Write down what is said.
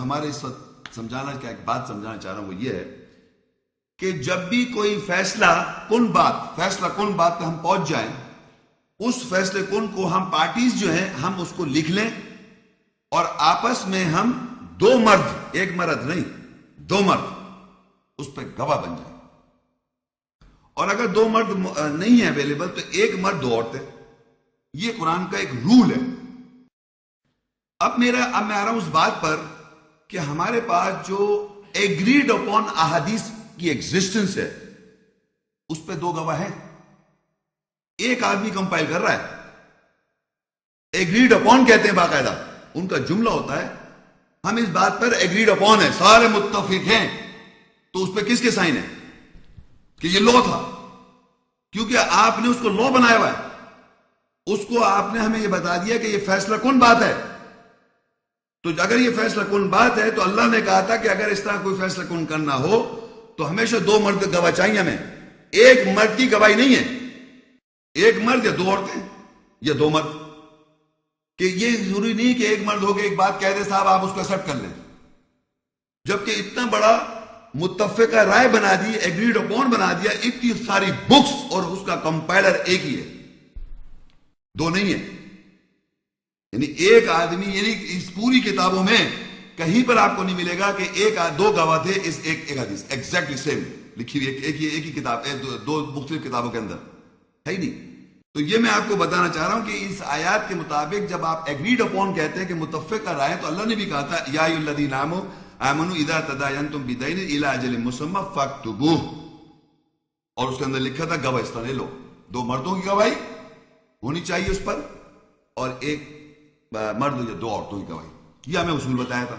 ہمارے اس وقت سمجھانا کیا ایک بات سمجھانا چاہ رہا ہوں وہ یہ ہے کہ جب بھی کوئی فیصلہ کن بات پہ ہم پہنچ جائیں، اس فیصلے کن کو ہم پارٹیز جو ہیں ہم اس کو لکھ لیں اور آپس میں ہم دو مرد، ایک مرد نہیں، دو مرد اس پہ گواہ بن جائیں، اور اگر دو مرد نہیں ہیں اویلیبل تو ایک مرد دو عورتیں. یہ قرآن کا ایک رول ہے. اب میں آ رہا ہوں اس بات پر کہ ہمارے پاس جو ایگریڈ اپون احادیث کی ایگزسٹنس ہے اس پہ دو گواہ ہیں. ایک آدمی کمپائل کر رہا ہے، ایگریڈ اپون کہتے ہیں، باقاعدہ ان کا جملہ ہوتا ہے ہم اس بات پر ایگریڈ اپون ہے، سارے متفق ہیں، تو اس پہ کس کے سائن ہے کہ یہ لو تھا، کیونکہ آپ نے اس کو لو بنایا ہوا ہے. اس کو آپ نے ہمیں یہ بتا دیا کہ یہ فیصلہ کن بات ہے. تو اگر یہ فیصلہ کن بات ہے تو اللہ نے کہا تھا کہ اگر اس طرح کوئی فیصلہ کن کرنا ہو تو ہمیشہ دو مرد گواہ چاہیے ہمیں. ایک مرد کی گواہی نہیں ہے، ایک مرد یا دو عورتیں یا دو مرد. کہ یہ ضروری نہیں کہ ایک مرد ہو کے ایک بات کہہ دے صاحب آپ اس کو ایکسپٹ کر لیں، جبکہ اتنا بڑا متفقہ رائے بنا دی، ایگریڈ اپون بنا دیا، اتنی ساری بکس اور اس کا کمپائلر ایک ہی ہے، دو نہیں ہے. یعنی ایک آدمی، یعنی اس پوری کتابوں میں کہیں پر آپ کو نہیں ملے گا کہ دو گواہ تھے اس ایک حدیث ایگزیکٹلی سیم لکھی ہوئی ایک ہی کتاب، دو مختلف کتابوں کے اندر ہے ہی نہیں. تو یہ میں آپ کو بتانا چاہ رہا ہوں کہ اس آیات کے مطابق جب آپ ایگریڈ اپون کہتے ہیں کہ متفق کا رائے، تو اللہ نے بھی کہا تھا یا ایھا الذین آمنوا اذا تداینتم بدین الی اجل مسمى فاکتبوہ، اور اس کے اندر لکھا تھا گواہ اس طرح لے لو. دو مردوں کی گواہی ہونی چاہیے اس پر، اور ایک مرد یا دو عورتوں کی گواہی. یہ ہمیں اصول بتایا تھا.